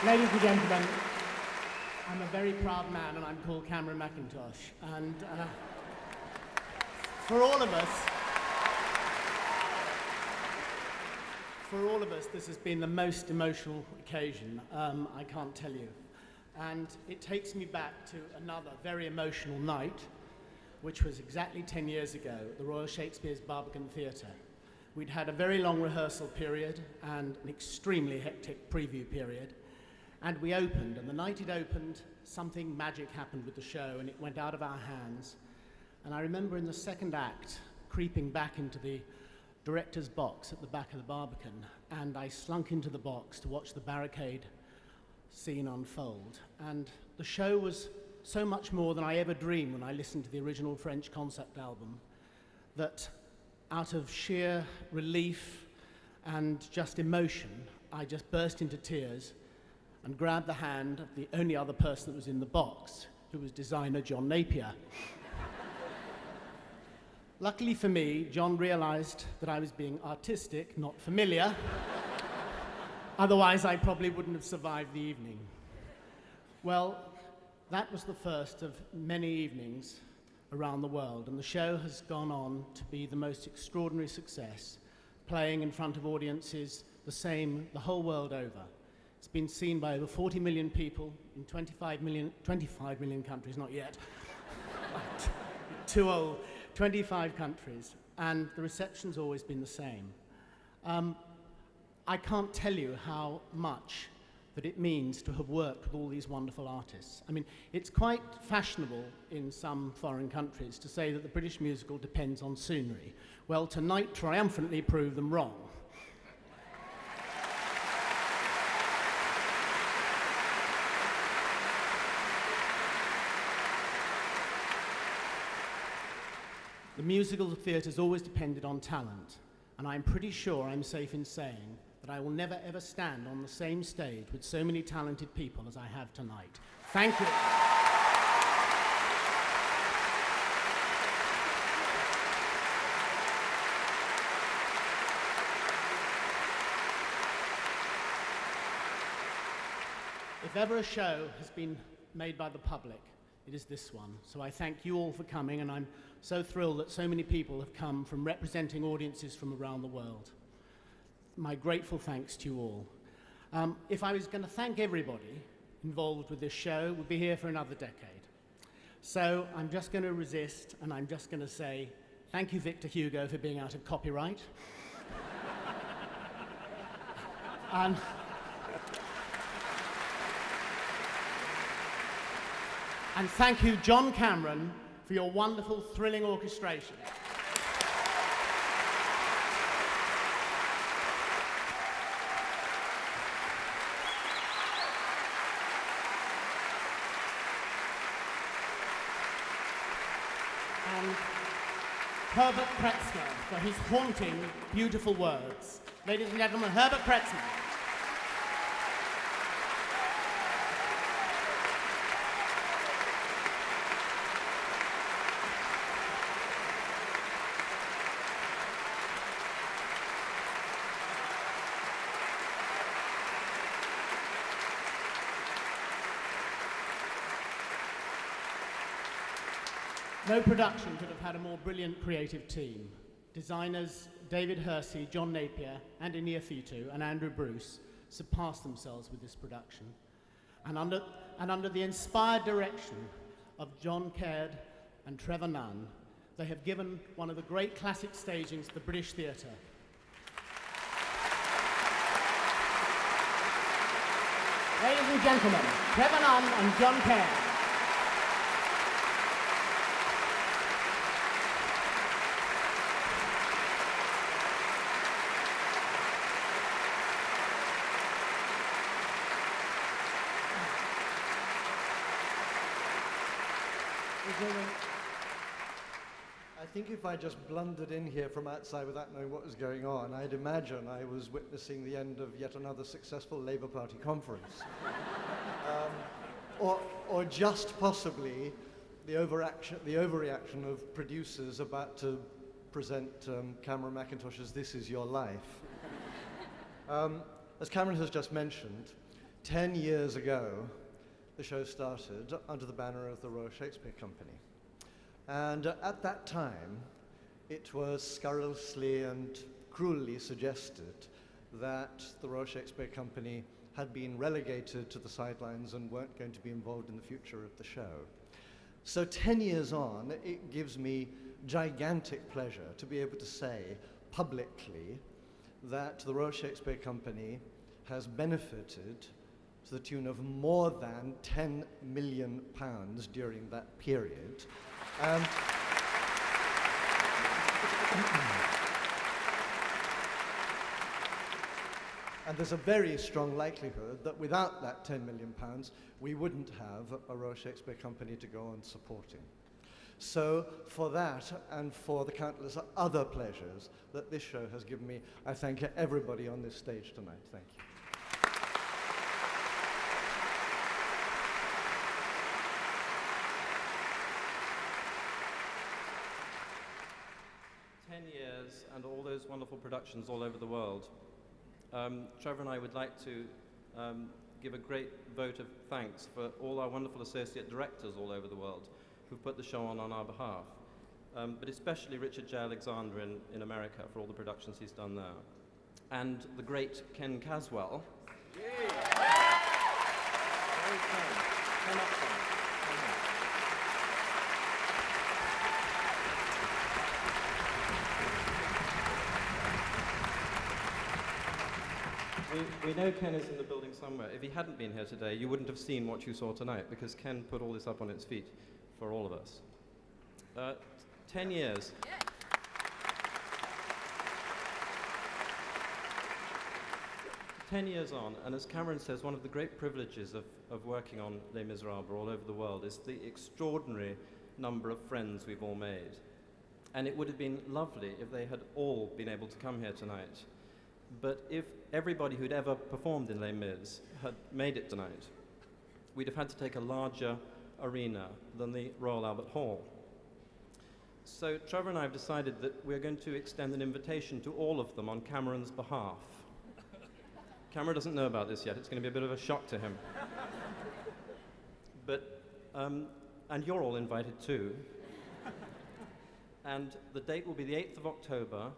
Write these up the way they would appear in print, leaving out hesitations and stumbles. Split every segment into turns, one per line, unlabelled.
Ladies and gentlemen, I'm a very proud man and I'm called Cameron Mackintosh. And for all of us, this has been the most emotional occasion, I can't tell you. And it takes me back to another very emotional night, which was exactly 10 years ago at the Royal Shakespeare's Barbican Theatre. We'd had a very long rehearsal period and an extremely hectic preview period. And we opened, and the night it opened, something magic happened with the show, and it went out of our hands. And I remember in the second act, creeping back into the director's box at the back of the Barbican, and I slunk into the box to watch the barricade scene unfold. And the show was so much more than I ever dreamed when I listened to the original French concept album, that out of sheer relief and just emotion, I just burst into tears and grabbed the hand of the only other person that was in the box, who was designer John Napier. Luckily for me, John realized that I was being artistic, not familiar. Otherwise, I probably wouldn't have survived the evening. Well, that was the first of many evenings around the world, and the show has gone on to be the most extraordinary success, playing in front of audiences the same the whole world over. It's been seen by over 40 million people in 25 million countries, not yet. Too old. 25 countries, and the reception's always been the same. I can't tell you how much that it means to have worked with all these wonderful artists. I mean, it's quite fashionable in some foreign countries to say that the British musical depends on scenery. Well, tonight triumphantly proved them wrong. The musical theatre's always depended on talent, and I'm pretty sure I'm safe in saying that I will never ever stand on the same stage with so many talented people as I have tonight. Thank you. If ever a show has been made by the public, it is this one. So I thank you all for coming, and I'm so thrilled that so many people have come from representing audiences from around the world. My grateful thanks to you all. If I was going to thank everybody involved with this show, we'd be here for another decade. So I'm just going to resist, and I'm just going to say thank you, Victor Hugo, for being out of copyright. And thank you, John Cameron, for your wonderful, thrilling orchestration. And Herbert Kretzmer for his haunting, beautiful words. Ladies and gentlemen, Herbert Kretzmer. No production could have had a more brilliant creative team. Designers David Hersey, John Napier, Andy Neofitu, and Andrew Bruce surpassed themselves with this production. And under the inspired direction of John Caird and Trevor Nunn, they have given one of the great classic stagings to the British theatre. Ladies and gentlemen, Trevor Nunn and John Caird.
I think if I just blundered in here from outside without knowing what was going on, I'd imagine I was witnessing the end of yet another successful Labour Party conference. Or just possibly the overreaction of producers about to present Cameron Mackintosh's This Is Your Life. As Cameron has just mentioned, 10 years ago, the show started under the banner of the Royal Shakespeare Company. And at that time, it was scurrilously and cruelly suggested that the Royal Shakespeare Company had been relegated to the sidelines and weren't going to be involved in the future of the show. So 10 years on, it gives me gigantic pleasure to be able to say publicly that the Royal Shakespeare Company has benefited to the tune of more than £10 million during that period. And there's a very strong likelihood that without that £10 million, we wouldn't have a Royal Shakespeare Company to go on supporting. So for that and for the countless other pleasures that this show has given me, I thank everybody on this stage tonight. Thank you.
And all those wonderful productions all over the world. Trevor and I would like to give a great vote of thanks for all our wonderful associate directors all over the world who've put the show on our behalf, but especially Richard J. Alexander in America for all the productions he's done there, and the great Ken Caswell. Yay. Come up, Ken. We know Ken is in the building somewhere. If he hadn't been here today, you wouldn't have seen what you saw tonight, because Ken put all this up on its feet for all of us. 10 years. Yeah. 10 years on, and as Cameron says, one of the great privileges of working on Les Miserables all over the world is the extraordinary number of friends we've all made. And it would have been lovely if they had all been able to come here tonight. But if everybody who'd ever performed in Les Mis had made it tonight, we'd have had to take a larger arena than the Royal Albert Hall. So Trevor and I have decided that we're going to extend an invitation to all of them on Cameron's behalf. Cameron doesn't know about this yet. It's going to be a bit of a shock to him. But, and you're all invited too. And the date will be the 8th of October,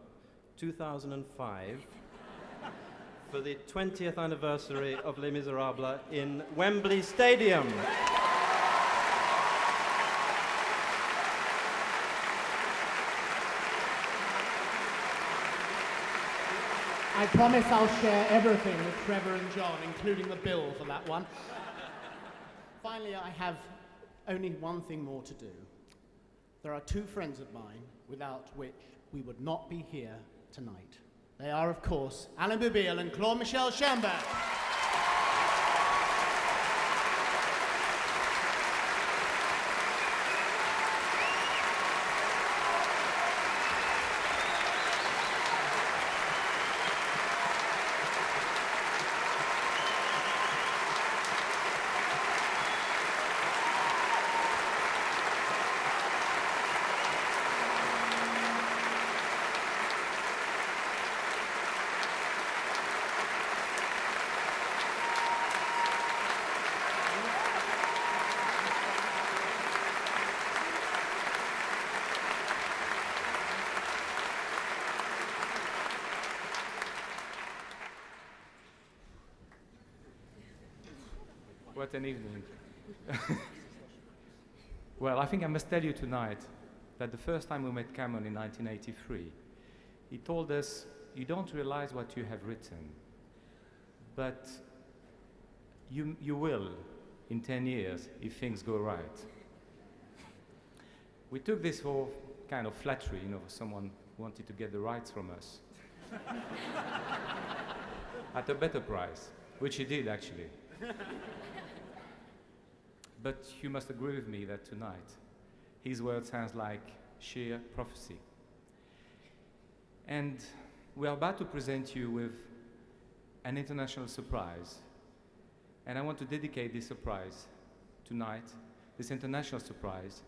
2005. For the 20th anniversary of Les Miserables in Wembley Stadium.
I promise I'll share everything with Trevor and John, including the bill for that one. Finally, I have only one thing more to do. There are two friends of mine without which we would not be here tonight. They are, of course, Alain Boublil and Claude-Michel Schoenberg.
What an evening. Well, I think I must tell you tonight that the first time we met Cameron in 1983, he told us, you don't realize what you have written, but you will in 10 years if things go right. We took this for kind of flattery, you know, someone wanted to get the rights from us at a better price, which he did actually. But you must agree with me that tonight, his word sounds like sheer prophecy. And we are about to present you with an international surprise. And I want to dedicate this surprise tonight, this international surprise,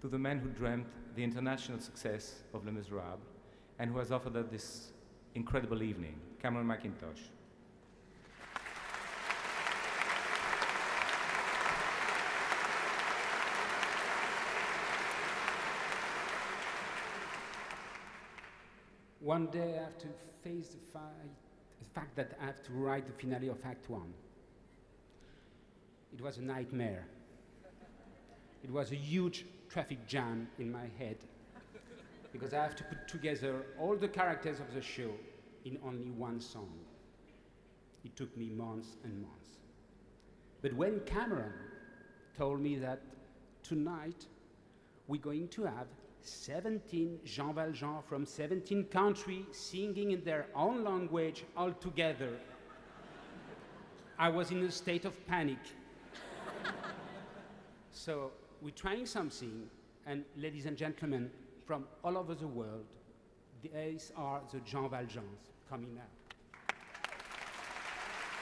to the man who dreamt the international success of Les Miserables and who has offered us this incredible evening, Cameron Mackintosh.
One day I have to face the fact that I have to write the finale of Act 1. It was a nightmare. It was a huge traffic jam in my head because I have to put together all the characters of the show in only one song. It took me months and months. But when Cameron told me that tonight we're going to have 17 Jean Valjean from 17 countries singing in their own language all together, I was in a state of panic. So we're trying something, and ladies and gentlemen, from all over the world, these are the Jean Valjeans coming out.